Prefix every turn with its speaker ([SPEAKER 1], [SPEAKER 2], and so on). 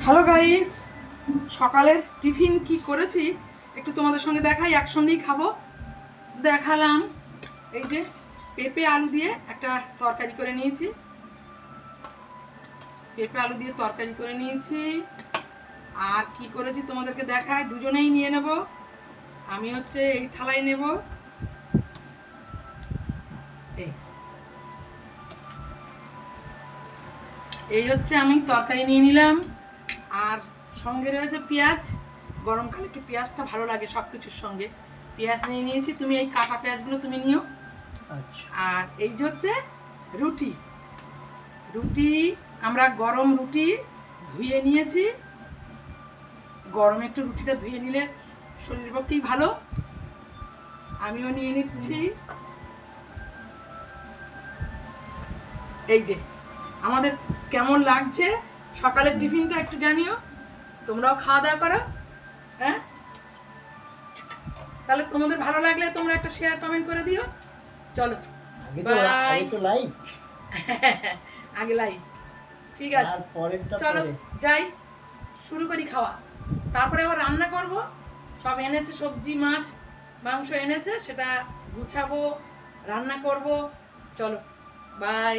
[SPEAKER 1] Hello guys, সকালের tiffin কি করেছি একটু তোমাদের সঙ্গে দেখাই, একসঙ্গেই খাবো। দেখালাম, এই যে পেঁপে আলু দিয়ে একটা তরকারি করে নিয়েছি। পেঁপে আলু দিয়ে তরকারি করে নিয়েছি। আর কি করেছি তোমাদেরকে দেখাই, দুজনেই নিয়ে নেব। আমি হচ্ছে এই থালায় নেব। এই এই হচ্ছে আমি তরকারি নিয়ে নিলাম। আর সঙ্গে রয়েছে পেঁয়াজ। গরমকালে একটু পেঁয়াজটা ভালো লাগে সব কিছুর সঙ্গে। পেঁয়াজ নিয়ে নিয়েছি, তুমি এই কাটা পেঁয়াজগুলো তুমি নিও।
[SPEAKER 2] আচ্ছা।
[SPEAKER 1] আর এই যে হচ্ছে রুটি। রুটি আমরা গরম রুটি ধুয়ে নিয়েছি। গরমে একটু রুটিটা ধুয়ে নিলে শরীরের পক্ষেই ভালো। আমিও নিয়ে নিচ্ছি। এই যে আমাদের কেমন লাগছে সকালের টিফিনটা একটু জানিও। তোমরাও খাওয়া দাওয়া করো। হ্যাঁ, তাহলে তোমাদের ভালো লাগলে তোমরা একটা শেয়ার কমেন্ট করে দিও। চলো, বাই।
[SPEAKER 2] আগে তো লাইক,
[SPEAKER 1] আগে লাইক, ঠিক আছে।
[SPEAKER 2] আর পরেরটা
[SPEAKER 1] চলো
[SPEAKER 2] পরে।
[SPEAKER 1] যাই, শুরু করি খাওয়া। তারপরে আবার রান্না করব। সব এনেছে, সবজি মাছ মাংস এনেছে, সেটা গুছাবো, রান্না করব। চলো, বাই।